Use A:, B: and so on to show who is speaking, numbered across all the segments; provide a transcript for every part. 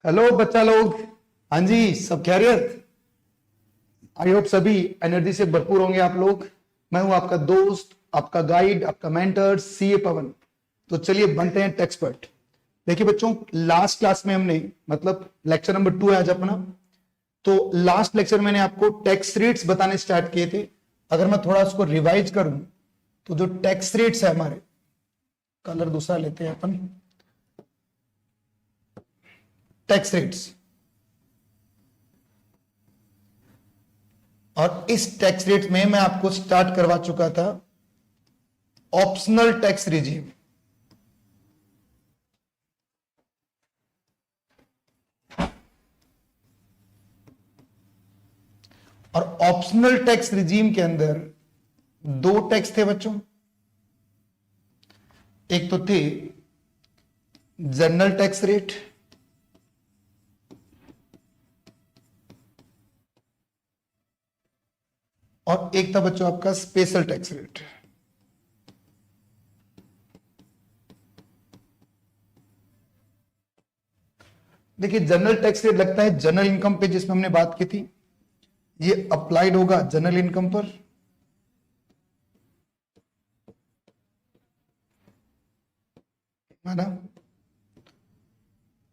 A: Hello बच्चा लोग। हाँ जी, सब खैरियत। आई होप सभी एनर्जी से भरपूर होंगे आप लोग। मैं हूं आपका दोस्त, आपका गाइड, आपका मेंटर सीए पवन। तो चलिए बनते हैं टेक्सपर्ट। देखिए बच्चों, लास्ट क्लास में हमने मतलब लेक्चर नंबर 2 है आज अपना। तो लास्ट लेक्चर मैंने आपको टैक्स रेट्स बताने स्टार्ट किए थे। अगर मैं थोड़ा उसको रिवाइज करूं तो जो टैक्स रेट्स है हमारे, कलर दूसरा लेते हैं अपन, टैक्स रेट्स। और इस टैक्स रेट में मैं आपको स्टार्ट करवा चुका था ऑप्शनल टैक्स रिजीम। और ऑप्शनल टैक्स रिजीम के अंदर दो टैक्स थे बच्चों। एक तो थे जनरल टैक्स रेट और एक था बच्चों आपका स्पेशल टैक्स रेट। देखिए जनरल टैक्स रेट लगता है जनरल इनकम पे, जिसमें हमने बात की थी। ये अप्लाइड होगा जनरल इनकम पर। है ना।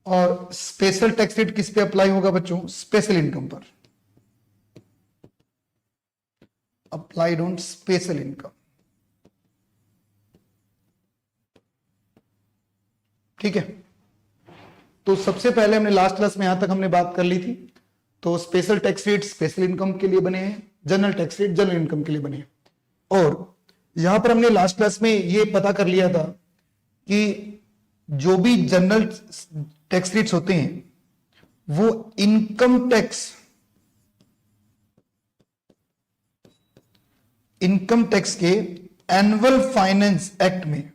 A: और स्पेशल टैक्स रेट किस पे अप्लाई होगा बच्चों? स्पेशल इनकम पर। Applied on special income. ठीक है। तो सबसे पहले हमने लास्ट क्लास में यहां तक हमने बात कर ली थी। तो special tax rate special income के लिए बने हैं, general tax rate general income के लिए बने हैं। और यहां पर हमने लास्ट क्लास में ये पता कर लिया था कि जो भी जनरल टैक्स रेट्स होते हैं वो इनकम टैक्स के एनुअल फाइनेंस एक्ट में,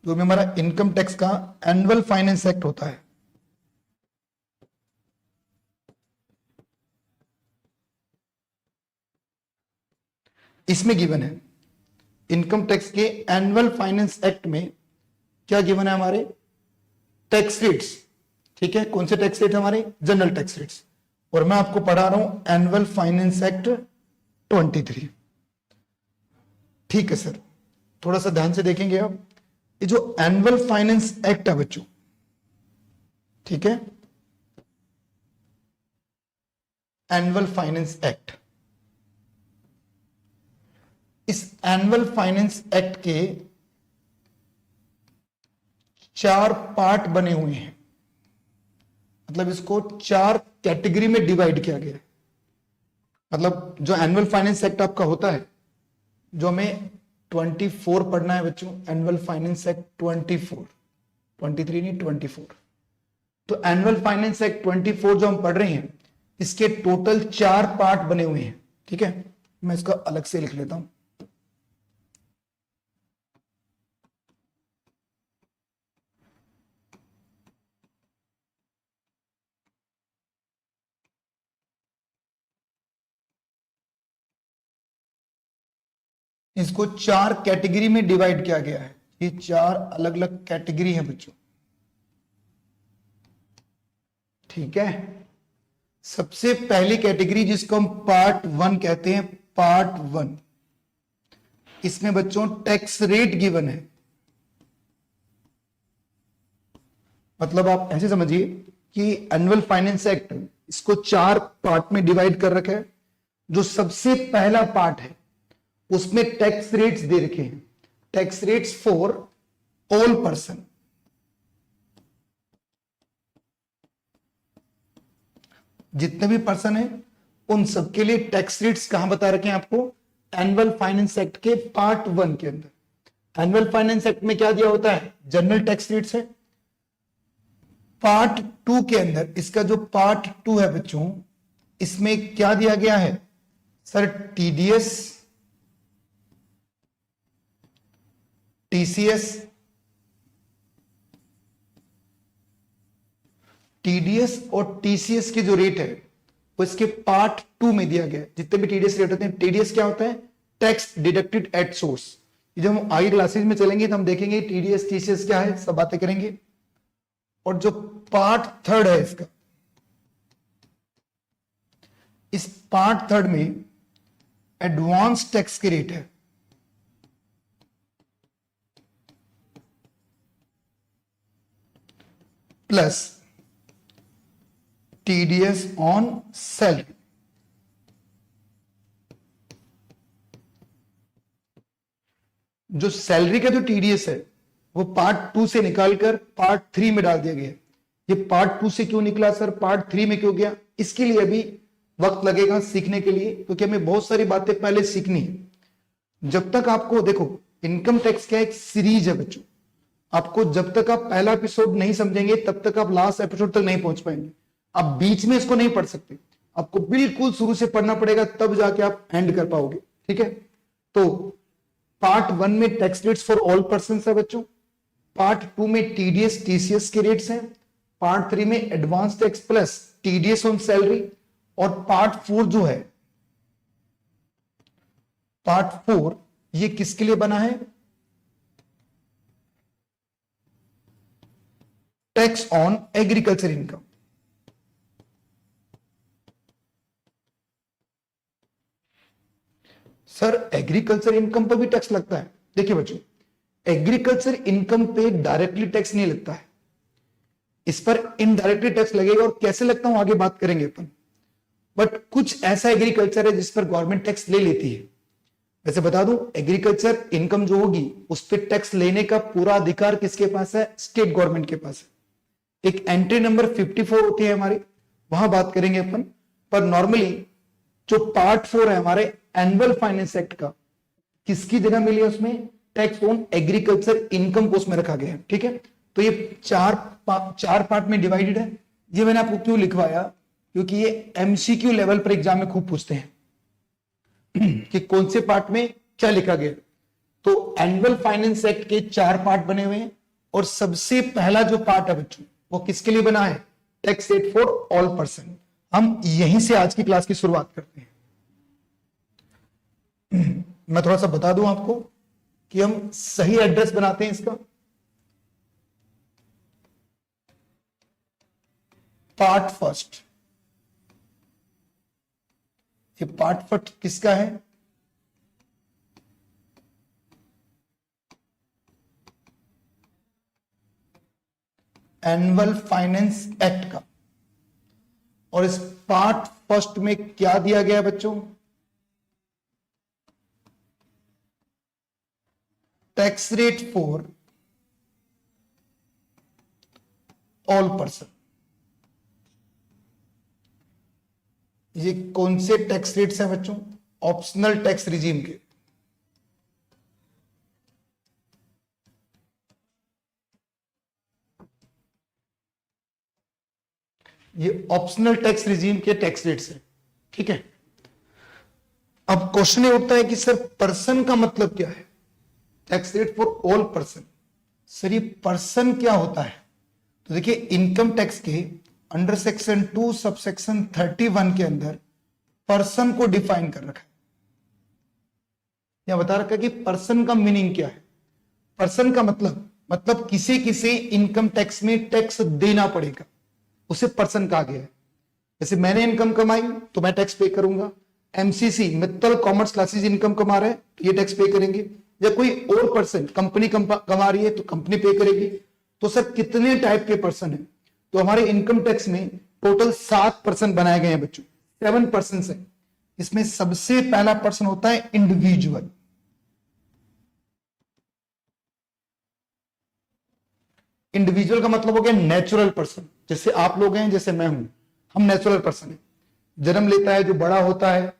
A: जो भी हमारा इनकम टैक्स का एनुअल फाइनेंस एक्ट होता है, इसमें गिवन है। इनकम टैक्स के एनुअल फाइनेंस एक्ट में क्या गिवन है? हमारे टैक्स रेट्स। ठीक है, कौन से टैक्स रेट हमारे? General tax rates. और मैं आपको पढ़ा रहा हूं एनुअल फाइनेंस एक्ट 23। ठीक है सर, थोड़ा सा ध्यान से देखेंगे आप। ये जो एनुअल फाइनेंस एक्ट है बच्चों, ठीक है, एनुअल फाइनेंस एक्ट, इस एनुअल फाइनेंस एक्ट के 4 पार्ट बने हुए हैं। मतलब इसको 4 कैटेगरी में डिवाइड किया गया है। मतलब जो एनुअल फाइनेंस एक्ट आपका होता है, जो हमें 24 पढ़ना है बच्चों, एनुअल फाइनेंस एक्ट 24, 23 नहीं 24। तो एनुअल फाइनेंस एक्ट 24 जो हम पढ़ रहे हैं, इसके टोटल 4 पार्ट बने हुए हैं। ठीक है, मैं इसका अलग से लिख लेता हूं। इसको 4 कैटेगरी में डिवाइड किया गया है। ये 4 अलग अलग कैटेगरी है बच्चों। ठीक है, सबसे पहली कैटेगरी जिसको हम पार्ट 1 कहते हैं, पार्ट 1, इसमें बच्चों टैक्स रेट गिवन है। मतलब आप ऐसे समझिए कि एनुअल फाइनेंस एक्ट इसको 4 पार्ट में डिवाइड कर रखा है। जो सबसे पहला पार्ट है उसमें टैक्स रेट्स दे रखे हैं। Tax rates for all person. जितने भी पर्सन है उन सबके लिए टैक्स रेट्स कहां बता रखे हैं आपको? एनुअल फाइनेंस एक्ट के पार्ट 1 के अंदर। एनुअल फाइनेंस एक्ट में क्या दिया होता है? जनरल टैक्स रेट्स है। पार्ट 2 के अंदर, इसका जो पार्ट 2 है बच्चों, इसमें क्या दिया गया है सर? टीडीएस, टीसीएस, टीडीएस और टीसीएस के जो रेट है वो इसके पार्ट 2 में दिया गया है। जितने भी टीडीएस रेट होते हैं, टीडीएस क्या होता है? Tax deducted at source. जब हम आगे क्लासेस में चलेंगे तो हम देखेंगे टीडीएस टीसीएस क्या है, सब बातें करेंगे। और जो पार्ट थर्ड है इसका, इस पार्ट थर्ड में एडवांस टैक्स की रेट है, प्लस टीडीएस ऑन सैलरी। जो सैलरी का जो टीडीएस है वो पार्ट 2 से निकालकर पार्ट 3 में डाल दिया गया। ये पार्ट 2 से क्यों निकला सर, पार्ट 3 में क्यों गया, इसके लिए अभी वक्त लगेगा सीखने के लिए, क्योंकि हमें बहुत सारी बातें पहले सीखनी है। जब तक आपको देखो, इनकम टैक्स क्या एक सीरीज है बच्चों, आपको जब तक आप पहला एपिसोड नहीं समझेंगे तब तक आप लास्ट एपिसोड तक नहीं पहुंच पाएंगे। आप बीच में इसको नहीं पढ़ सकते, आपको बिल्कुल शुरू से पढ़ना पड़ेगा, तब जाके आप एंड कर पाओगे। ठीक है, तो पार्ट 1 में tax rates for all person है बच्चों, पार्ट 2 में टीडीएस टीसीएस के रेट्स हैं, पार्ट 3 में advance tax plus TDS on salary, और पार्ट 4 जो है, पार्ट 4 ये किसके लिए बना है, tax on agriculture income. Sir agriculture income पर भी टैक्स लगता है? देखिए बच्चों, एग्रीकल्चर इनकम पे डायरेक्टली टैक्स नहीं लगता है, इस पर इनडायरेक्टली टैक्स लगेगा, और कैसे लगता हूं आगे बात करेंगे अपन। बट कुछ ऐसा एग्रीकल्चर है जिस पर गवर्नमेंट टैक्स ले लेती है। वैसे बता दूं, एग्रीकल्चर इनकम जो होगी उस पर टैक्स लेने का पूरा अधिकार किसके पास है, स्टेट गवर्नमेंट के पास है। एक एंट्री नंबर 54 होती है हमारी, वहां बात करेंगे अपन। पर नॉर्मली जो पार्ट 4 है हमारे एनुअल फाइनेंस एक्ट का, किसकी जगह मिली है उसमें, टैक्स ऑन एग्रीकल्चर इनकम को उसमें रखा गया है। ठीक है, तो ये चार पार्ट में डिवाइडेड है। ये मैंने आपको क्यों लिखवाया, क्योंकि ये एमसीक्यू लेवल पर एग्जाम में खूब पूछते हैं कि कौन से पार्ट में क्या लिखा गया। तो एनुअल फाइनेंस एक्ट के 4 पार्ट बने हुए हैं, और सबसे पहला जो पार्ट है बच्चों वो किसके लिए बना है, tax rate for all person. हम यहीं से आज की क्लास की शुरुआत करते हैं। मैं थोड़ा सा बता दूं आपको कि हम सही एड्रेस बनाते हैं इसका। पार्ट फर्स्ट, ये पार्ट फर्स्ट किसका है, एनुअल फाइनेंस एक्ट का। और इस पार्ट फर्स्ट में क्या दिया गया बच्चों, tax rate for all person. ये कौन से टैक्स रेट्स हैं बच्चों, ऑप्शनल टैक्स रिजीम के। ये ऑप्शनल टैक्स रिजीम के टैक्स रेट्स हैं। ठीक है, अब क्वेश्चन ये उठता है कि सर पर्सन का मतलब क्या है, tax rate for all person. Sir ये पर्सन क्या होता है, तो देखिए इनकम टैक्स के अंडर सेक्शन 2 सबसेक्शन 31 के अंदर पर्सन को डिफाइन कर रखा है। यहां बता रखा है कि पर्सन का मीनिंग क्या है। पर्सन का मतलब किसी इनकम टैक्स में टैक्स देना पड़ेगा, उसे पर्सन कहा गया है। जैसे मैंने इनकम कमाई तो मैं टैक्स पे करूंगा, MCC Mittal commerce classes income कमा रहे हैं तो ये टैक्स पे करेंगे, या कोई और पर्सन कंपनी कमा रही है तो कंपनी पे करेगी। तो सर कितने टाइप के पर्सन है, तो हमारे इनकम टैक्स में टोटल 7 पर्सन बनाए गए हैं बच्चों, 7 पर्सन है। इसमें सबसे पहला पर्सन होता है इंडिविजुअल। इंडिविजुअल का मतलब हो गया नेचुरल पर्सन, जैसे आप लोग हैं, जैसे मैं हूं, हम नेचुरल पर्सन है। जन्म लेता है, जो बड़ा होता है,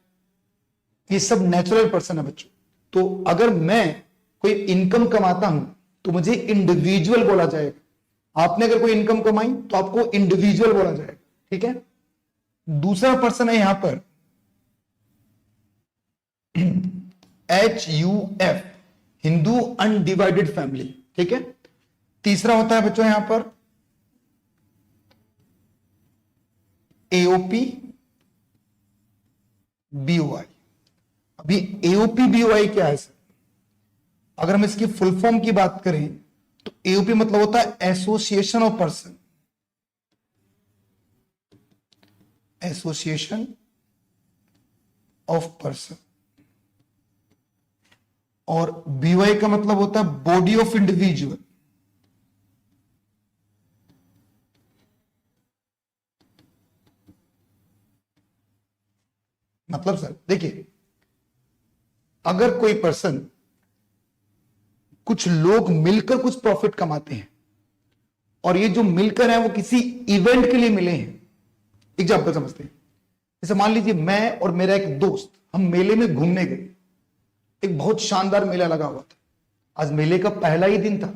A: ये सब नेचुरल पर्सन है बच्चों। तो अगर मैं कोई इनकम कमाता हूं तो मुझे इंडिविजुअल बोला जाएगा। आपने अगर कोई इनकम कमाई तो आपको इंडिविजुअल बोला जाएगा। ठीक है, दूसरा पर्सन है यहां पर HUF, हिंदू अनडिवाइडेड फैमिली। ठीक है, तीसरा होता है बच्चों यहां पर AOP BOI। अभी AOP BOI क्या है सर, अगर हम इसकी फुल फॉर्म की बात करें तो AOP मतलब होता है association of person, association of person, और बीवाई का मतलब होता है बॉडी ऑफ इंडिविजुअल। मतलब सर देखिए, अगर कोई पर्सन, कुछ लोग मिलकर कुछ प्रॉफिट कमाते हैं, और ये जो मिलकर है वो किसी इवेंट के लिए मिले हैं। एग्जाम्पल समझते हैं, जैसे मान लीजिए मैं और मेरा एक दोस्त, हम मेले में घूमने गए। एक बहुत शानदार मेला लगा हुआ था। आज मेले का पहला ही दिन था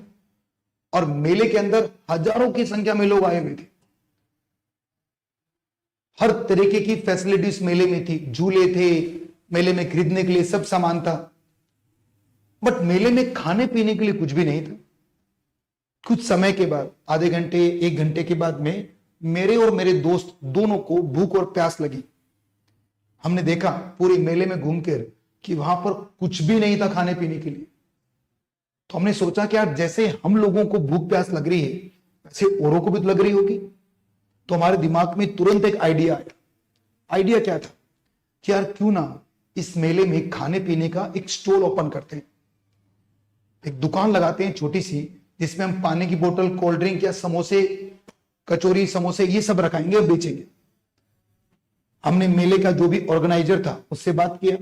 A: और मेले के अंदर हजारों की संख्या में लोग आए हुए थे। हर तरीके की फैसिलिटीज मेले में थी, झूले थे, मेले में खरीदने के लिए सब सामान था, बट मेले में खाने पीने के लिए कुछ भी नहीं था। कुछ समय के बाद, आधे घंटे 1 घंटे के बाद में मेरे और मेरे दोस्त दोनों को भूख और प्यास लगी। हमने देखा पूरे मेले में घूमकर कि वहां पर कुछ भी नहीं था खाने पीने के लिए। तो हमने सोचा कि यार जैसे हम लोगों को भूख प्यास लग रही है वैसे औरों को भी तो लग रही होगी। तो हमारे दिमाग में तुरंत एक आइडिया आया। आइडिया क्या था कि यार क्यों ना इस मेले में खाने पीने का एक स्टॉल ओपन करते हैं, एक दुकान लगाते हैं छोटी सी, जिसमें हम पानी की बोतल, कोल्ड ड्रिंक या समोसे, कचौरी, समोसे ये सब रखाएंगे और बेचेंगे। हमने मेले का जो भी ऑर्गेनाइजर था उससे बात किया,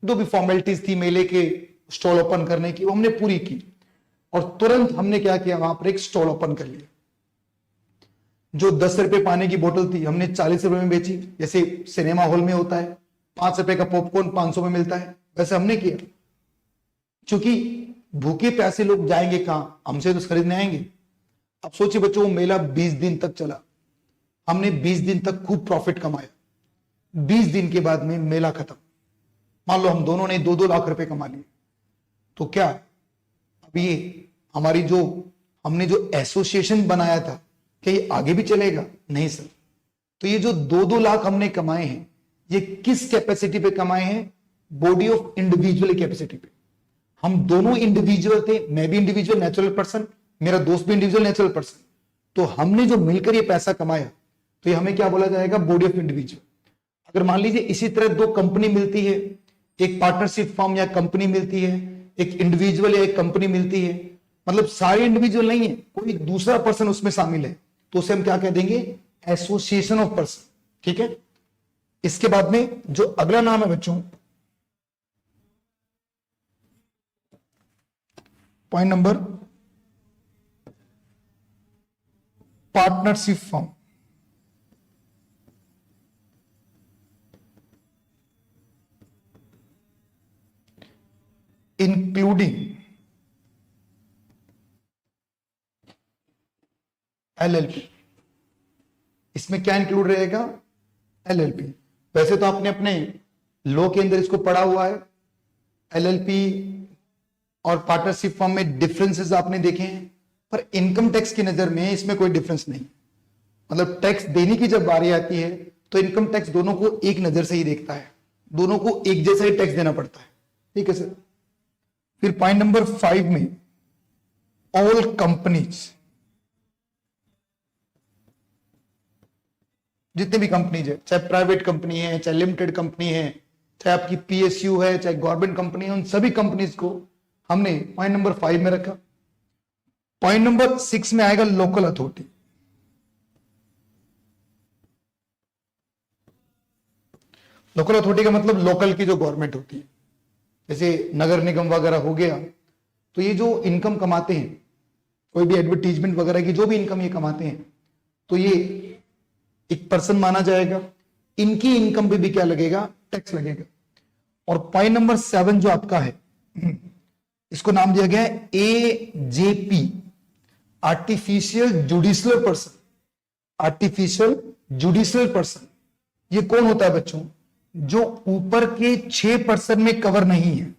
A: जो भी फॉर्मेलिटीज थी मेले के स्टॉल ओपन करने की वो हमने पूरी की, और तुरंत हमने क्या किया, वहां पर एक स्टॉल ओपन कर लिया। जो 10 रुपए पानी की बोतल थी हमने 40 रुपए में बेची। जैसे सिनेमा हॉल में होता है 5 रुपए का पॉपकॉर्न 500 में मिलता है, वैसे हमने किया। क्योंकि भूखे प्यासे लोग जाएंगे कहां, हमसे तो खरीदने आएंगे। अब सोचिए बच्चों, वो मेला 20 दिन तक चला। हमने 20 दिन तक खूब प्रॉफिट कमाया। 20 दिन के बाद में मेला खत्म। मान लो हम दोनों ने 2-2 लाख रुपए कमा लिए। तो क्या अब ये हमारी जो हमने जो एसोसिएशन बनाया था, क्या ये आगे भी चलेगा? नहीं सर। तो ये जो 2-2 लाख हमने कमाए हैं, ये किस कैपेसिटी पे कमाए हैं? बॉडी ऑफ इंडिविजुअल कैपेसिटी पे। हम दोनों इंडिविजुअल थे, मैं भी इंडिविजुअल नेचुरल पर्सन, मेरा दोस्त भी इंडिविजुअल नेचुरल पर्सन। तो हमने जो मिलकर ये पैसा कमाया, तो ये हमें क्या बोला जाएगा? Body of individual. अगर मान लीजिए इसी तरह 2 कंपनी मिलती है, एक पार्टनरशिप फर्म या कंपनी मिलती है, एक इंडिविजुअल या एक कंपनी मिलती है, मतलब सारे इंडिविजुअल नहीं है, कोई दूसरा पर्सन उसमें शामिल है, तो उसे हम क्या कह देंगे? Association of person. ठीक है। इसके बाद में जो अगला नाम है बच्चों, point number, partnership firm. Including LLP. इसमें क्या इंक्लूड रहेगा? एलएलपी। वैसे तो आपने अपने लॉ के अंदर इसको पढ़ा हुआ है। एलएलपी और पार्टनरशिप फर्म में डिफरेंसेस आपने देखे हैं, पर इनकम टैक्स की नजर में इसमें कोई डिफरेंस नहीं। मतलब टैक्स देने की जब बारी आती है तो इनकम टैक्स दोनों को एक नजर से ही देखता है, दोनों को एक जैसा ही टैक्स देना पड़ता है। ठीक है सर। फिर पॉइंट नंबर 5 में ऑल कंपनीज, जितने भी कंपनीज है, चाहे प्राइवेट कंपनी है, चाहे लिमिटेड कंपनी है, चाहे आपकी पीएसयू है, चाहे गवर्नमेंट कंपनी है, उन सभी कंपनीज को हमने पॉइंट नंबर 5 में रखा। पॉइंट नंबर 6 में आएगा लोकल अथॉरिटी। लोकल अथॉरिटी का मतलब लोकल की जो गवर्नमेंट होती है, जैसे नगर निगम वगैरह हो गया। तो ये जो इनकम कमाते हैं, कोई भी एडवर्टीजमेंट वगैरह की जो भी इनकम ये कमाते हैं, तो ये एक पर्सन माना जाएगा। इनकी इनकम पे भी क्या लगेगा? टैक्स लगेगा। और पॉइंट नंबर 7 जो आपका है, इसको नाम दिया गया है AJP, artificial judicial person. Artificial judicial person ये कौन होता है बच्चों? जो ऊपर के 6% में कवर नहीं है।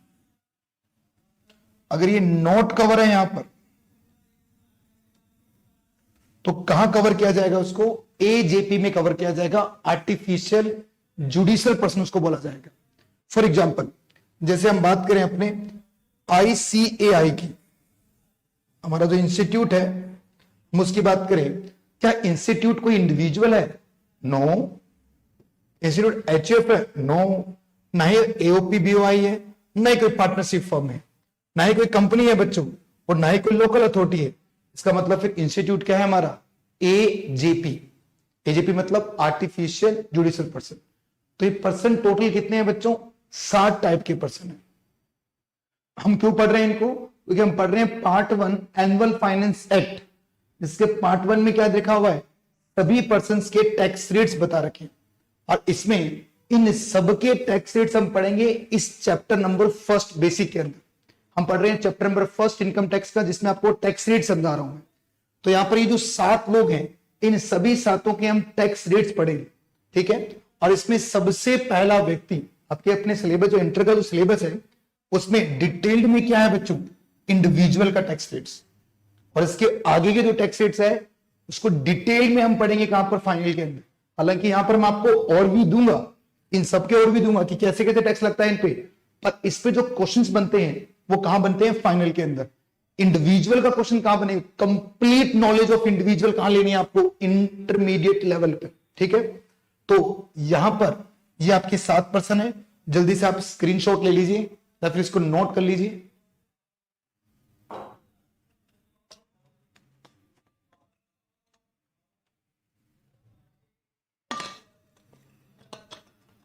A: अगर ये नॉट कवर है यहां पर, तो कहां कवर किया जाएगा? उसको एजेपी में कवर किया जाएगा। आर्टिफिशियल जुडिशियल पर्सन उसको बोला जाएगा। फॉर एग्जाम्पल, जैसे हम बात करें अपने ICAI की, हमारा जो इंस्टीट्यूट है, हम उसकी बात करें, क्या इंस्टीट्यूट कोई इंडिविजुअल है? नो। इंस्टीट्यूट एचयूएफ है? नो, ना ही एओपी बीओआई है, ना ही कोई पार्टनरशिप फर्म है, ना ही कोई कंपनी है बच्चों, और ना ही कोई लोकल अथॉरिटी है। इसका मतलब फिर इंस्टीट्यूट क्या है हमारा? एजेपी। एजेपी मतलब आर्टिफिशियल जुडिशियल पर्सन। तो ये पर्सन टोटल कितने हैं बच्चों? 60 टाइप के पर्सन है। हम क्यों पढ़ रहे हैं इनको? क्योंकि हम पढ़ रहे हैं पार्ट 1 एनुअल फाइनेंस एक्ट, जिसके पार्ट 1 में क्या देखा हुआ है? सभी पर्संस के टैक्स रेट्स बता रखे हैं, और इसमें इन सबके टैक्स रेट्स हम पढ़ेंगे इस चैप्टर नंबर 1 बेसिक के अंदर। हम पढ़ रहे हैं चैप्टर नंबर 1 इनकम टैक्स का, जिसमें आपको टैक्स रेट समझा रहा हूं मैं। तो यहां पर ये जो 7 लोग हैं, इन सभी 7 के हम टैक्स रेट्स पढ़ेंगे, ठीक है। और इसमें सबसे पहला व्यक्ति आपके अपने सिलेबस, जो इंटर का जो सिलेबस है, उसमें डिटेल्ड में क्या है बच्चों? इंडिविजुअल का टैक्स रेट्स। और इसके आगे के जो टैक्स रेट्स है उसको डिटेल में हम पढ़ेंगे कहां पर? फाइनल के अंदर। हालांकि यहां पर मैं आपको और भी दूंगा, इन सबके और भी दूंगा कि कैसे कैसे टैक्स लगता है इन पे, पर इस पे जो क्वेश्चंस बनते हैं वो कहां बनते हैं? फाइनल के अंदर। इंडिविजुअल का क्वेश्चन कहां बनेगा? कंप्लीट नॉलेज ऑफ इंडिविजुअल कहां लेनी है आपको? इंटरमीडिएट लेवल पे, ठीक है। तो यहां पर ये आपके 7 पर्सन है। जल्दी से आप स्क्रीनशॉट ले लीजिए या फिर इसको नोट कर लीजिए।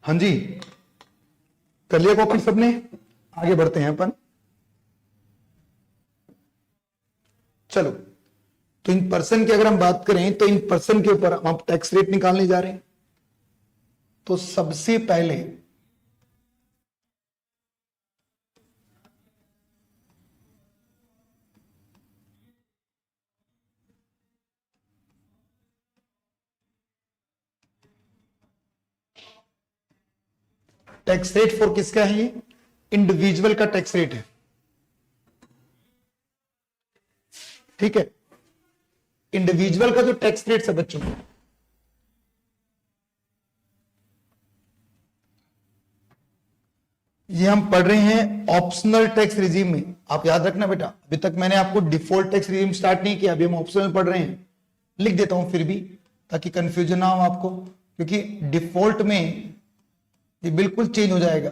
A: हाँ जी, कर लिया कॉपी सबने? आगे बढ़ते हैं अपन। चलो, तो इन पर्सन की अगर हम बात करें तो इन पर्सन के ऊपर हम टैक्स रेट निकालने जा रहे हैं। तो सबसे पहले टैक्स रेट फॉर किसका है? ये इंडिविजुअल का टैक्स रेट है, ठीक है। इंडिविजुअल का जो टैक्स रेट है बच्चों, ये हम पढ़ रहे हैं ऑप्शनल टैक्स रिजीम में। आप याद रखना बेटा, अभी तक मैंने आपको डिफॉल्ट टैक्स रिजीम स्टार्ट नहीं किया, अभी हम ऑप्शनल पढ़ रहे हैं। लिख देता हूं फिर भी, ताकि कंफ्यूजन ना हो आपको, क्योंकि डिफॉल्ट में ये बिल्कुल चेंज हो जाएगा।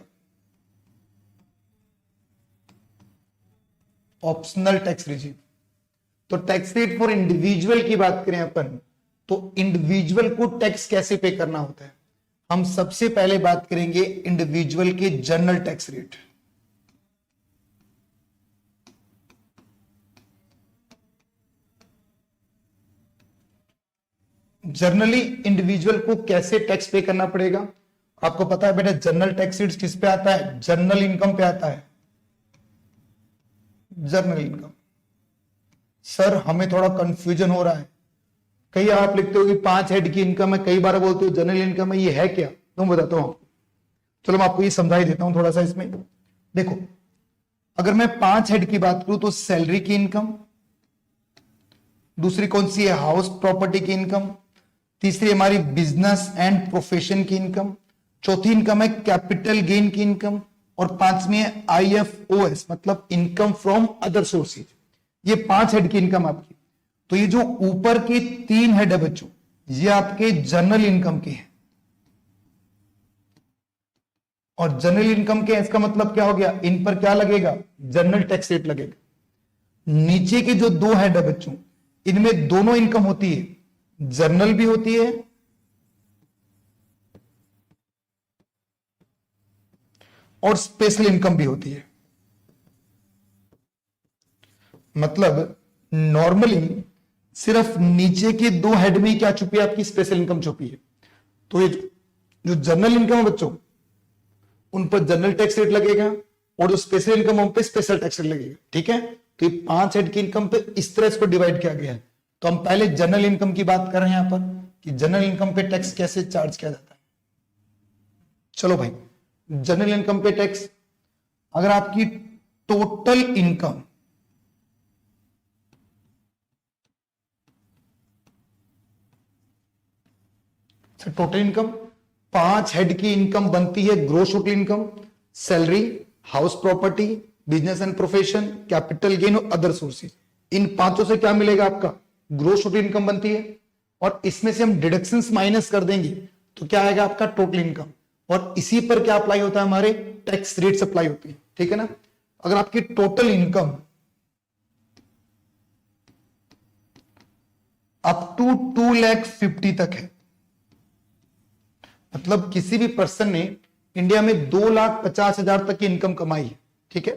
A: Optional tax regime. तो टैक्स रेट फॉर इंडिविजुअल की बात करें अपन, तो इंडिविजुअल को टैक्स कैसे पे करना होता है? हम सबसे पहले बात करेंगे इंडिविजुअल के general tax rate. Generally individual को कैसे टैक्स पे करना पड़ेगा? आपको पता है बेटा, जनरल टैक्स रेट किस पे आता है? जनरल इनकम पे आता है। General income. सर हमें थोड़ा कंफ्यूजन हो रहा है, कई आप लिखते हो कि 5 हेड की इनकम है, कई बार बोलते हो जनरल इनकम है, ये है क्या? तो मैं बताता हूं आपको। चलो मैं आपको ये समझा ही देता हूं थोड़ा सा इसमें। देखो, अगर मैं 5 हेड की बात करूं तो सैलरी की इनकम, दूसरी कौन सी है? हाउस प्रॉपर्टी की इनकम, तीसरी हमारी बिजनेस एंड प्रोफेशन की इनकम, चौथी इनकम है कैपिटल गेन की इनकम, और पांचवी है IFOS मतलब इनकम फ्रॉम अदर सोर्सेज। ये 5 हेड की इनकम आपकी। तो ये जो ऊपर के 3 हेड है बच्चों, ये आपके जनरल इनकम के हैं। और जनरल इनकम के इसका मतलब क्या हो गया? इन पर क्या लगेगा? जनरल टैक्स रेट लगेगा। नीचे के जो 2 हेड है बच्चों, इनमें दोनों इनकम होती है, जनरल भी होती है और स्पेशल इनकम भी होती है। मतलब नॉर्मली सिर्फ नीचे के 2 हेड में क्या छुपी है? आपकी स्पेशल इनकम छुपी है। तो ये जो जनरल इनकम है बच्चों, उन पर जनरल टैक्स रेट लगेगा, और जो स्पेशल इनकम उन पर स्पेशल टैक्स रेट लगेगा, ठीक है। तो ये 5 हेड की इनकम पे इस तरह इसको डिवाइड किया गया है। तो हम पहले जनरल इनकम की बात कर रहे हैं यहां पर, कि जनरल इनकम पे टैक्स कैसे चार्ज किया जाता है। चलो भाई, जनरल इनकम पे टैक्स, अगर आपकी total income total income 5 head की इनकम बनती है gross total income, salary, house property, business and profession, capital gain और अदर सोर्सेज। इन पांचों से क्या मिलेगा? आपका ग्रोस टोटल इनकम बनती है। और इसमें से हम डिडक्शंस माइनस कर देंगे तो क्या आएगा आपका टोटल इनकम, और इसी पर क्या अप्लाई होता है, हमारे टैक्स रेट अप्लाई होती है, ठीक है ना। अगर आपकी टोटल इनकम अप टू 2,50,000 तक है, मतलब किसी भी पर्सन ने इंडिया में 2,50,000 तक की इनकम कमाई है, ठीक है,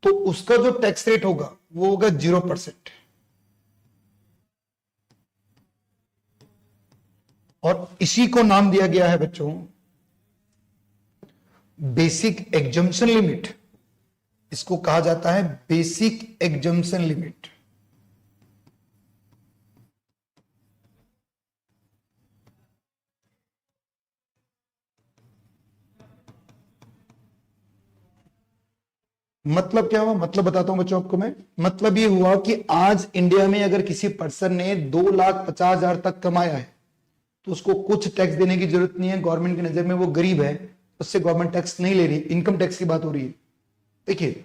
A: तो उसका जो टैक्स रेट होगा वो होगा 0%। और इसी को नाम दिया गया है बच्चों बेसिक एग्जम्पशन लिमिट। इसको कहा जाता है बेसिक एग्जम्पशन लिमिट। मतलब क्या हुआ, मतलब बताता हूं बच्चों आपको मैं। मतलब ये हुआ कि आज इंडिया में अगर किसी पर्सन ने 2,50,000 तक कमाया है तो उसको कुछ टैक्स देने की जरूरत नहीं है। गवर्नमेंट की नजर में वो गरीब है, उससे गवर्नमेंट टैक्स नहीं ले रही। इनकम टैक्स की बात हो रही है। देखिए,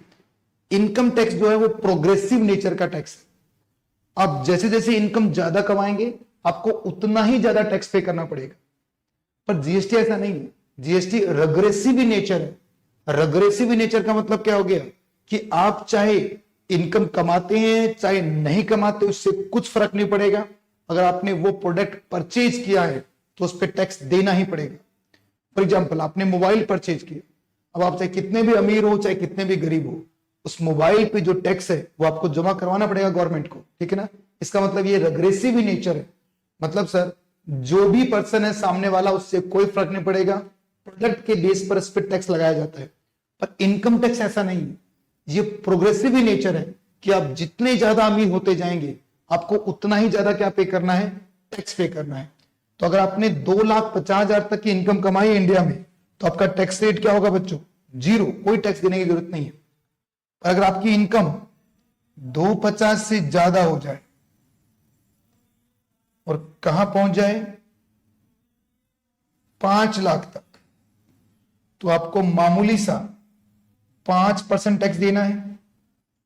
A: इनकम टैक्स जो है वो प्रोग्रेसिव नेचर का टैक्स है। आप जैसे जैसे इनकम ज्यादा कमाएंगे आपको उतना ही ज्यादा टैक्स पे करना पड़ेगा। पर जीएसटी ऐसा नहीं है, जीएसटी रेग्रेसिव नेचर है। रेग्रेसिव नेचर का मतलब क्या हो गया कि आप चाहे इनकम कमाते हैं चाहे नहीं कमाते, उससे कुछ फर्क नहीं पड़ेगा। अगर आपने वो प्रोडक्ट परचेज किया है तो उस पर टैक्स देना ही पड़ेगा। फॉर एग्जाम्पल, आपने मोबाइल परचेज किया, अब आप चाहे कितने भी अमीर हो चाहे कितने भी गरीब हो, उस मोबाइल पे जो टैक्स है वो आपको जमा करवाना पड़ेगा गवर्नमेंट को, ठीक है ना। इसका मतलब ये रेग्रेसिव नेचर है। मतलब सर, जो भी पर्सन है सामने वाला, उससे कोई फर्क नहीं पड़ेगा, प्रोडक्ट के बेस पर इस पर टैक्स लगाया जाता है। पर इनकम टैक्स ऐसा नहीं है, ये प्रोग्रेसिव ही नेचर है कि आप जितने ज्यादा अमीर होते जाएंगे आपको उतना ही ज्यादा क्या पे करना है, टैक्स पे करना है। तो अगर आपने 2,50,000 तक की इनकम कमाई है इंडिया में तो आपका टैक्स रेट क्या होगा बच्चों, 0, कोई टैक्स देने की जरूरत नहीं है। अगर आपकी इनकम 250 से ज्यादा हो जाए और कहां पहुंच जाए 5 लाख तक, तो आपको मामूली सा 5% टैक्स देना है।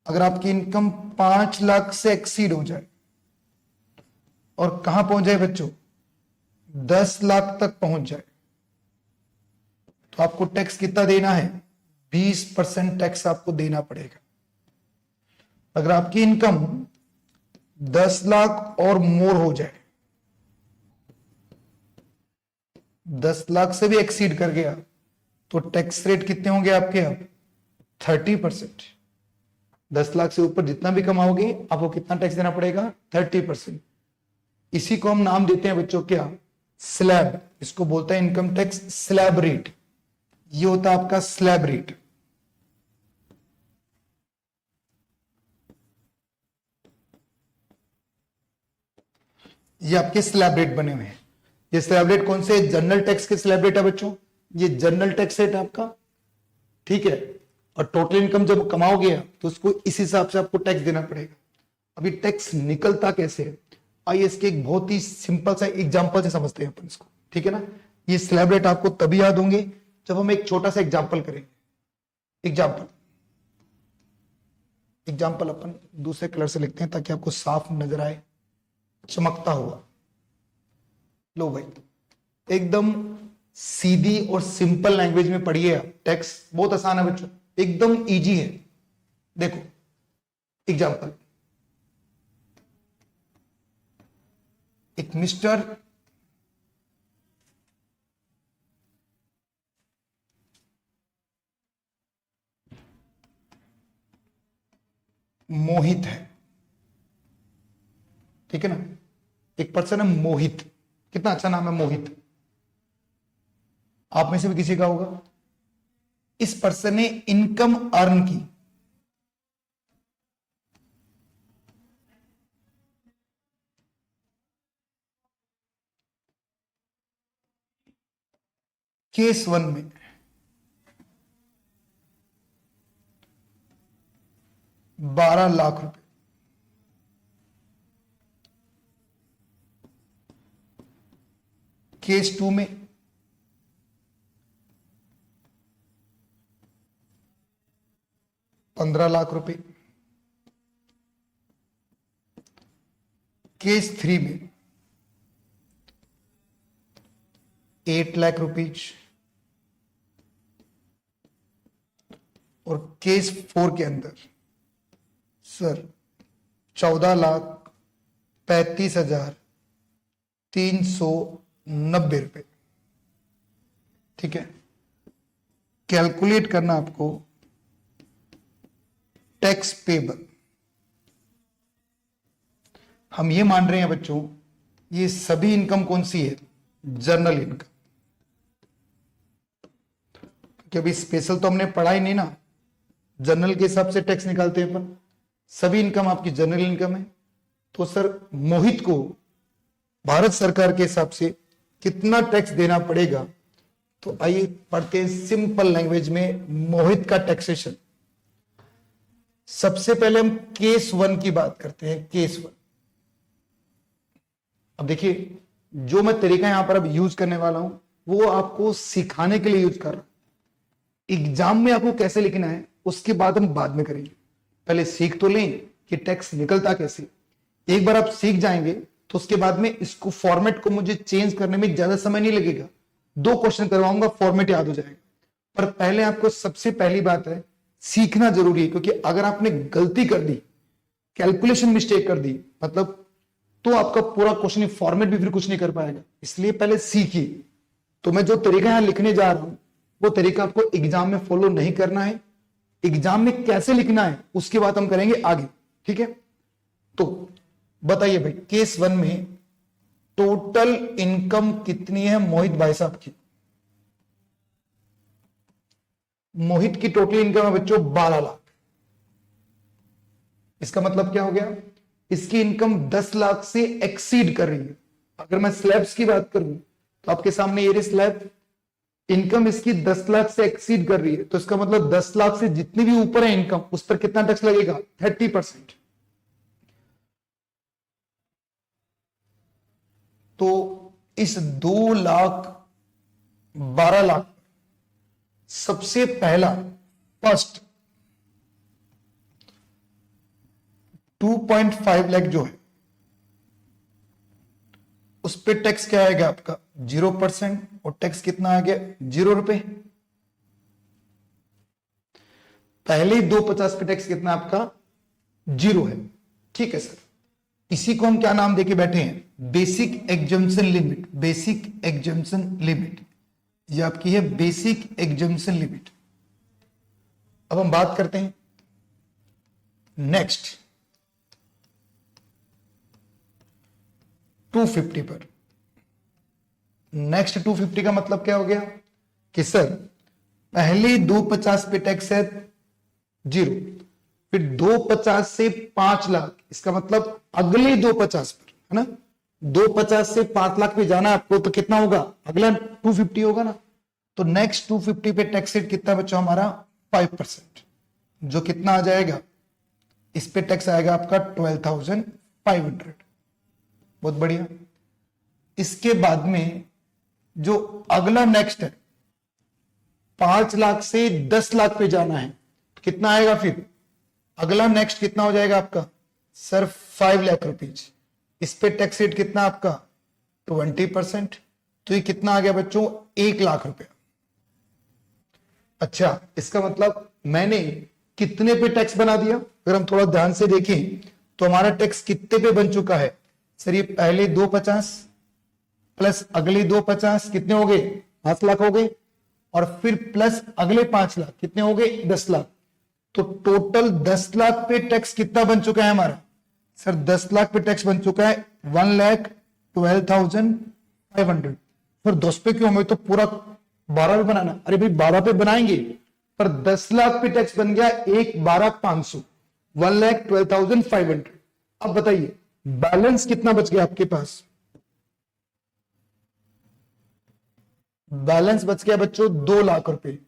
A: अगर आपकी इनकम 5 लाख से एक्सीड हो जाए और कहां पहुंच जाए बच्चों 10 लाख तक पहुंच जाए, तो आपको टैक्स कितना देना है, 20% टैक्स आपको देना पड़ेगा। अगर आपकी इनकम 10 लाख और मोर हो जाए, 10 लाख से भी एक्सीड कर गया, तो टैक्स रेट कितने होंगे आपके अब 30%। 10 लाख से ऊपर जितना भी कमाओगे आपको कितना टैक्स देना पड़ेगा, 30%। इसी को हम नाम देते हैं बच्चों क्या, स्लैब। इसको बोलते हैं इनकम टैक्स स्लैब रेट। ये होता है आपका स्लैब रेट। ये आपके स्लैब रेट बने हुए हैं। ये स्लैब रेट कौन से, जनरल टैक्स के स्लैब रेट है बच्चों। ये जनरल टैक्स रेट है आपका, ठीक है। और टोटल इनकम जब कमाओगे तो उसको इस हिसाब से आपको टैक्स देना पड़ेगा। अभी टैक्स निकलता कैसे है, आइए इसके एक बहुत ही सिंपल सा एग्जांपल से समझते हैं अपन इसको, ठीक है ना। ये स्लैब रेट आपको तभी याद होंगे जब हम एक छोटा सा एग्जांपल करेंगे। एग्जांपल अपन दूसरे कलर से लिखते हैं ताकि आपको साफ नजर आए, चमकता हुआ। लो भाई, एकदम सीधी और सिंपल लैंग्वेज में पढ़िए आप। टैक्स बहुत आसान है बच्चों, एकदम इजी है। देखो एग्जांपल, एक मिस्टर मोहित है, ठीक है ना। एक पर्सन है मोहित, कितना अच्छा नाम है मोहित, आप में से भी किसी का होगा। इस पर्सन ने इनकम अर्न की, केस 1 में 12 लाख रुपए, केस 2 में 15 लाख रुपए, केस 3 में 8 लाख रुपीज, और केस 4 के अंदर सर 14,35,390 रुपए। ठीक है, कैलकुलेट करना आपको टैक्स पेबल। हम ये मान रहे हैं बच्चों, ये सभी इनकम कौन सी है? Journal income. क्योंकि अभी स्पेशल तो हमने पढ़ा ही नहीं ना, जनरल के हिसाब से टैक्स निकालते हैं अपन। सभी इनकम आपकी जनरल इनकम है। तो सर मोहित को भारत सरकार के हिसाब से कितना टैक्स देना पड़ेगा? तो आइए पढ़ते हैं सिंपल लैंग्वेज में मोहित का टैक्सेशन। सबसे पहले हम केस 1 की बात करते हैं। केस 1, अब देखिए जो मैं तरीका यहां पर अब यूज करने वाला हूं वो आपको सिखाने के लिए यूज कर रहा हूं। एग्जाम में आपको कैसे लिखना है उसके बाद हम बाद में करेंगे, पहले सीख तो लें कि टैक्स निकलता कैसे। एक बार आप सीख जाएंगे तो उसके बाद में इसको फॉर्मेट को मुझे चेंज करने में ज्यादा समय नहीं लगेगा, 2 क्वेश्चन करवाऊंगा, फॉर्मेट याद हो जाएगा। पर पहले आपको सबसे पहली बात है सीखना जरूरी है, क्योंकि अगर आपने गलती कर दी, कैलकुलेशन मिस्टेक कर दी, मतलब तो आपका पूरा क्वेश्चन फॉर्मेट भी फिर कुछ नहीं कर पाएगा। इसलिए पहले सीखिए। तो मैं जो तरीका यहां लिखने जा रहा हूं वो तरीका आपको एग्जाम में फॉलो नहीं करना है। एग्जाम में कैसे लिखना है उसकी बात हम करेंगे आगे। ठीक है, तो बताइए भाई केस 1 में टोटल इनकम कितनी है मोहित भाई साहब की? मोहित की टोटल इनकम है बच्चों 12 लाख। इसका मतलब क्या हो गया? इसकी इनकम 10 लाख से एक्सीड कर रही है। अगर मैं स्लैब्स की बात करूं तो आपके सामने ये स्लैब, इनकम इसकी 10 लाख से एक्सीड कर रही है, तो इसका मतलब 10 लाख से जितनी भी ऊपर है इनकम उस पर कितना टैक्स लगेगा? 30%। तो इस 2,12,00,000 सबसे पहला फर्स्ट 2.5 लाख जो है उस पे टैक्स क्या आएगा आपका? 0%। और टैक्स कितना आ गया? 0 रुपए। पहले 250 पे टैक्स कितना आपका? 0 है। ठीक है सर, इसी को हम क्या नाम देके बैठे हैं? Basic exemption limit. Basic exemption limit ये आपकी है बेसिक एग्जम्पशन लिमिट। अब हम बात करते हैं नेक्स्ट 250 पर। नेक्स्ट 250 का मतलब क्या हो गया कि सर पहले 250 पे टैक्स है 0, फिर 250 से 5 लाख, इसका मतलब अगले 250 पर, है ना? 250 से 5 लाख पे जाना आपको तो कितना होगा? अगला 250 होगा ना। तो नेक्स्ट 250 पे टैक्स रेट कितना बच्चों हमारा? 5%, जो कितना आ जाएगा? इस पे टैक्स आएगा आपका 12,500। बहुत बढ़िया। इसके बाद में जो अगला नेक्स्ट है 5 लाख से 10 लाख पे जाना है, कितना आएगा फिर? अगला नेक्स्ट कितना हो जाएगा आपका? Sir 5 lakh rupees. इस पे टैक्स रेट कितना आपका? 20%। तो ये कितना आ गया बच्चों? 1 लाख रुपया। अच्छा, इसका मतलब मैंने कितने पे टैक्स बना दिया? अगर हम थोड़ा ध्यान से देखें तो हमारा टैक्स कितने पे बन चुका है? सर ये पहले 250 प्लस अगले 250 कितने हो गए? 5 लाख हो गए, और फिर प्लस अगले 5 लाख कितने हो गए? 10 लाख। तो टोटल 10 लाख पे टैक्स कितना बन चुका है हमारा? सर 10 लाख पे टैक्स बन चुका है 1,12,500। फिर 10 पे क्यों? हमें तो पूरा 12 पे बनाना। अरे भाई 12 पे बनाएंगे, पर 10 लाख पे टैक्स बन गया 1,12,500, 1,12,500। अब बताइए बैलेंस कितना बच गया आपके पास? बैलेंस बच गया बच्चों 2 लाख रुपए।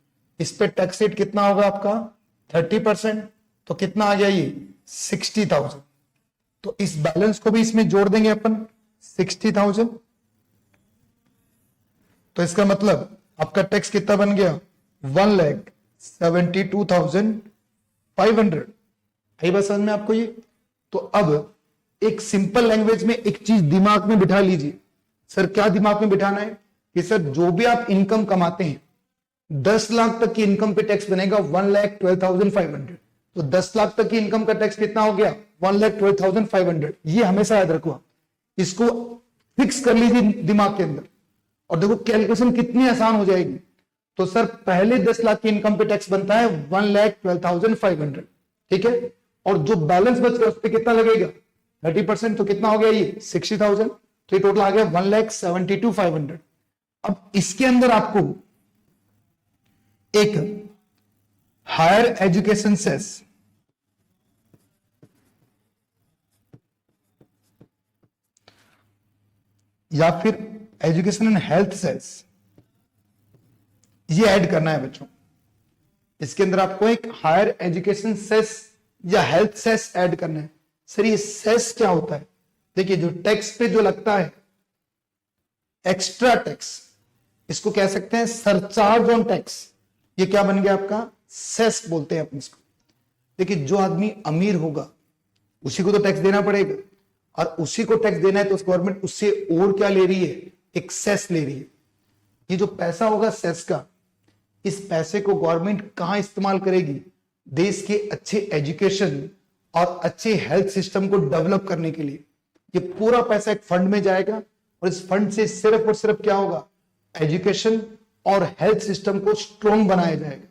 A: इस पे टैक्स रेट कितना होगा आपका? 30%। तो कितना आ गया ये? 60,000। तो इस बैलेंस को भी इसमें जोड़ देंगे अपन 60,000। तो इसका मतलब आपका टैक्स कितना बन गया? 1,72,500। आई बात समझ में आपको ये? तो अब एक सिंपल लैंग्वेज में एक चीज दिमाग में बिठा लीजिए। सर क्या दिमाग में बिठाना है? कि सर जो भी आप इनकम कमाते हैं 10 लाख तक की इनकम पे टैक्स बनेगा 1,12,500। तो 10 लाख तक की इनकम का टैक्स कितना हो गया 1,12,500। ये हमेशा याद रखो आप, इसको फिक्स कर लीजिए दिमाग के अंदर और देखो कैलकुलेशन कितनी आसान हो जाएगी। तो सर पहले 10 लाख की इनकम पे टैक्स बनता है 1,12,500, ठीक है, और जो बैलेंस बच गया उस पर कितना लगेगा 30%, तो कितना हो गया ये 60,000, तो ये टोटल आ गया 1,72,500। अब इसके अंदर आपको एक हायर एजुकेशन सेस या फिर एजुकेशन एंड हेल्थ सेस ये ऐड करना है बच्चों। इसके अंदर आपको एक हायर एजुकेशन सेस या हेल्थ सेस ऐड करना है। सर ये सेस क्या होता है? देखिए जो टैक्स पे जो लगता है एक्स्ट्रा टैक्स, इसको कह सकते हैं सरचार्ज ऑन टैक्स। ये क्या बन गया आपका सेस बोलते हैं अपन इसको। देखिए जो आदमी अमीर होगा उसी को तो टैक्स देना पड़ेगा, और उसी को टैक्स देना है तो गवर्नमेंट उससे और क्या ले रही है, एक सेस ले रही है। ये जो पैसा होगा सेस का, इस पैसे को गवर्नमेंट कहां इस्तेमाल करेगी, देश के अच्छे एजुकेशन और अच्छे हेल्थ सिस्टम को डेवलप करने के लिए। ये पूरा पैसा एक फंड में जाएगा और इस फंड से सिर्फ और सिर्फ क्या होगा, एजुकेशन और हेल्थ सिस्टम को स्ट्रॉन्ग बनाया जाएगा।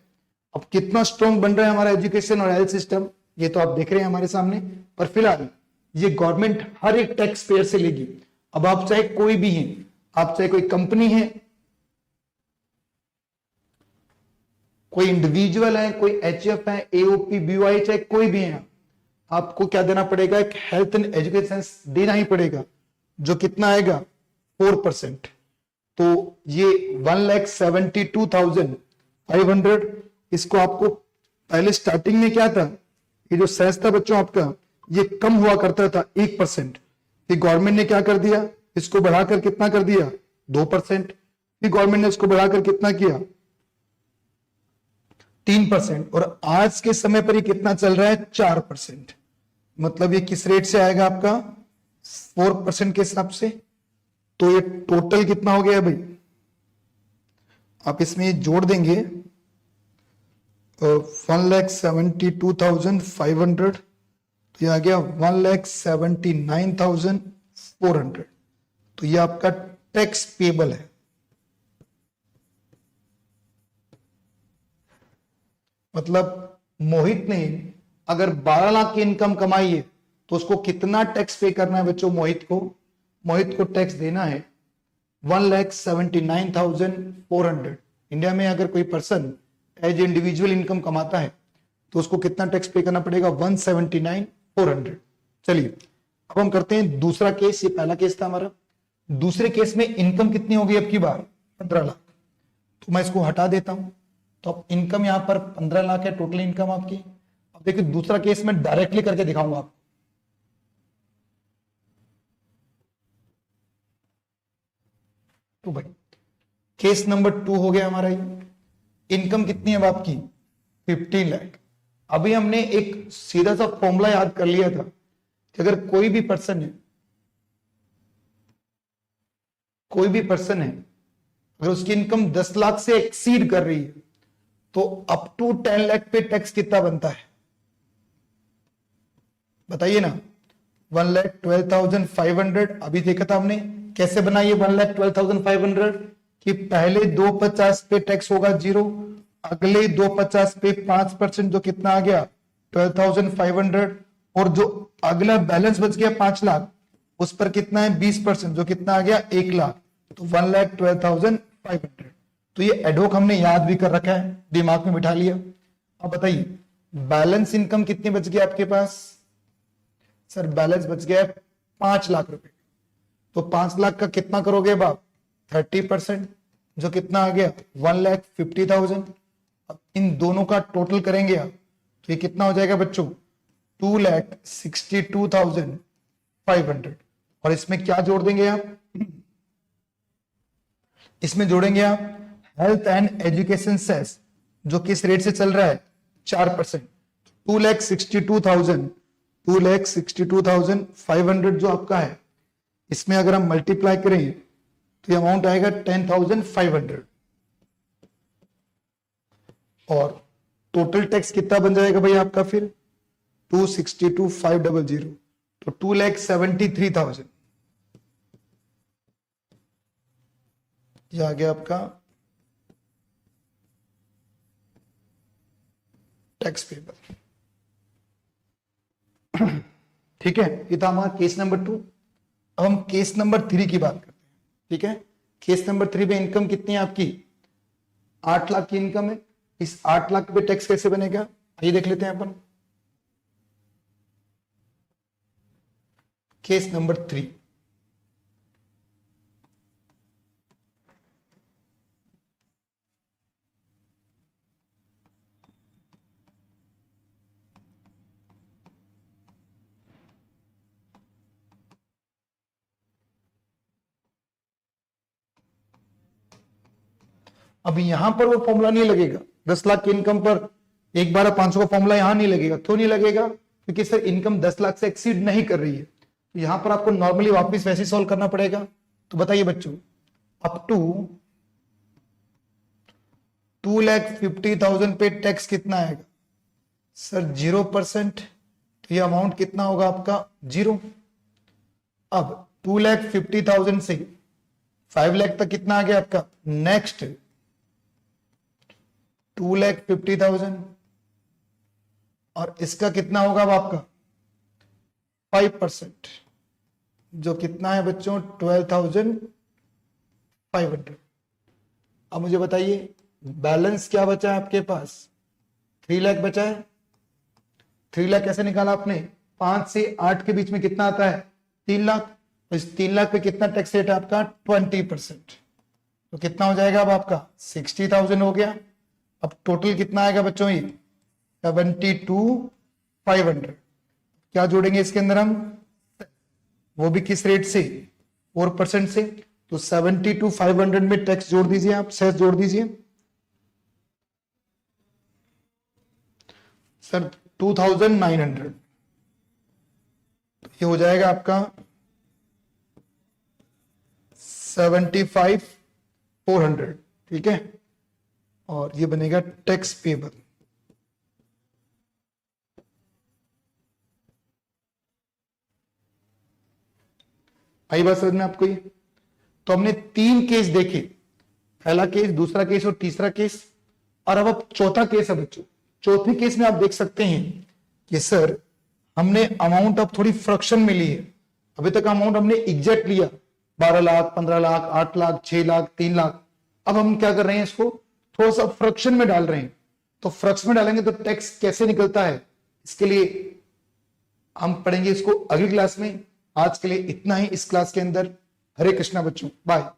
A: अब कितना स्ट्रॉन्ग बन रहा है हमारा एजुकेशन और हेल्थ सिस्टम, ये तो आप देख रहे हैं हमारे सामने, पर फिलहाल ये गवर्नमेंट हर एक टैक्स पेयर से लेगी। अब आप चाहे कोई भी हैं, आप चाहे कोई कंपनी है, कोई इंडिविजुअल है, कोई एचएफ है, एओपी, बीओआई, चाहे कोई भी है, आपको क्या देना पड़ेगा, एक हेल्थ एंड एजुकेशन देना ही पड़ेगा, जो कितना आएगा 4%। तो ये 1,72,500, इसको आपको पहले स्टार्टिंग में क्या था, ये जो सेस था बच्चों आपका, ये कम हुआ करता था 1%। फिर गवर्नमेंट ने क्या कर दिया, इसको बढ़ाकर कितना कर दिया 2%। फिर गवर्नमेंट ने इसको बढ़ाकर कितना किया 3%, और आज के समय पर ये कितना चल रहा है 4%। मतलब ये किस रेट से आएगा आपका 4% के हिसाब से। तो ये टोटल कितना हो गया भाई, आप इसमें जोड़ देंगे 1,72,500, तो ये आ गया 1,79,400। तो ये आपका टैक्स पेबल है। मतलब मोहित ने अगर 12 लाख की इनकम कमाई है तो उसको कितना टैक्स पे करना है बच्चों, मोहित को टैक्स देना है 1,79,400। इंडिया में अगर कोई पर्सन एज इंडिविजुअल इनकम कमाता है तो उसको कितना टैक्स पे करना पड़ेगा 1,79,400। चलिए अब हम करते हैं दूसरा केस। ये पहला केस था हमारा। दूसरे केस में इनकम कितनी होगी अब की बार 15 लाख। तो मैं इसको हटा देता हूं, तो अब इनकम यहां पर 15 लाख है टोटल इनकम आपकी। अब देखिए दूसरा केस मैं डायरेक्टली करके दिखाऊंगा आपको। तो भाई केस नंबर 2 हो गया हमारा। इनकम कितनी है अब आपकी 15 लाख। अभी हमने एक सीधा सा फॉर्मूला याद कर लिया था कि अगर कोई भी पर्सन है अगर उसकी इनकम 10 लाख से एक्सीड कर रही है तो अप टू 10 लाख पे टैक्स कितना बनता है बताइए ना। 1,12,500 अभी देखा था हमने कैसे बनाइए 1,12,500 कि पहले 250 पे टैक्स होगा 0, अगले 250 पे 5% जो कितना आ गया 12,500, और जो अगला बैलेंस बच गया 5 लाख उस पर कितना है 20% जो कितना आ गया 1 लाख, तो 1,12,500। तो ये एडहोक हमने याद भी कर रखा है, दिमाग में बिठा लिया। अब बताइए बैलेंस इनकम कितनी बच गई आपके पास। सर बैलेंस बच गया 5 लाख रुपए। तो 5 लाख का कितना करोगे बाप 30%, जो कितना आ गया 1,50,000। अब इन दोनों का टोटल करेंगे आप तो ये कितना हो जाएगा बच्चों 2,62,500। और इसमें क्या जोड़ देंगे आप, इसमें जोड़ेंगे आप हेल्थ एंड एजुकेशन सेस जो किस रेट से चल रहा है 4%। 2,62,500 जो आपका है, इसमें अगर हम मल्टीप्लाई करें तो ये अमाउंट आएगा 10,500 और टोटल टैक्स कितना बन जाएगा भाई आपका फिर 262,500 तो 2,73,000 ये आ गया आपका टैक्स पेबल। ठीक है, ये था हमारा केस नंबर 2। अब हम केस नंबर 3 की बात करते हैं। ठीक है, केस नंबर 3 में इनकम कितनी है आपकी 8 लाख की इनकम है। इस 8 लाख पे टैक्स कैसे बनेगा आइए देख लेते हैं अपन। केस नंबर 3, अभी यहां पर वो फॉर्मूला नहीं लगेगा 10 लाख की इनकम पर 1/12/500 का फॉर्मूला यहां नहीं लगेगा। क्यों नहीं लगेगा? क्योंकि सर इनकम 10 लाख से एक्सीड नहीं कर रही है, तो यहां पर आपको नॉर्मली वापस वैसे सॉल्व करना पड़ेगा। तो बताइए बच्चों, अप टू 2,50,000 पे टैक्स कितना आएगा सर 0%, तो ये अमाउंट कितना होगा आपका 0। अब 2,50,000 से 5 लाख तक कितना आ गया आपका नेक्स्ट 2,50,000 और इसका कितना होगा अब आपका 5%, जो कितना है बच्चों 12,500। अब मुझे बताइए बैलेंस क्या बचा है आपके पास 3 लाख बचा है। 3 लाख कैसे निकाला आपने 5 से 8 के बीच में कितना आता है 3 लाख, तो इस 3 लाख पे कितना टैक्स रेट है आपका 20%, तो कितना हो जाएगा अब आपका 60,000 हो गया। अब टोटल कितना आएगा बच्चों ये 72,500। क्या जोड़ेंगे इसके अंदर हम, वो भी किस रेट से 4% से, तो 72,500 में टैक्स जोड़ दीजिए आप, सेस जोड़ दीजिए सर 2,900, तो ये हो जाएगा आपका 75,400। ठीक है, और ये बनेगा टैक्स पेबल। आई बात समझ में आपको ये? तो हमने 3 केस देखे, पहला केस, दूसरा केस और तीसरा केस, और अब चौथा केस है बच्चों। चौथे केस में आप देख सकते हैं कि सर हमने अमाउंट अब थोड़ी फ्रैक्शन में ली है। अभी तक अमाउंट हमने एग्जैक्ट लिया 12 लाख 15 लाख 8 लाख 6 लाख 3 लाख। अब हम क्या कर रहे हैं, इसको थोड़ा सा फ्रैक्शन में डाल रहे हैं। तो फ्रैक्शन में डालेंगे तो टैक्स कैसे निकलता है, इसके लिए हम पढ़ेंगे इसको अगली क्लास में। आज के लिए इतना ही इस क्लास के अंदर। हरे कृष्णा बच्चों, बाय।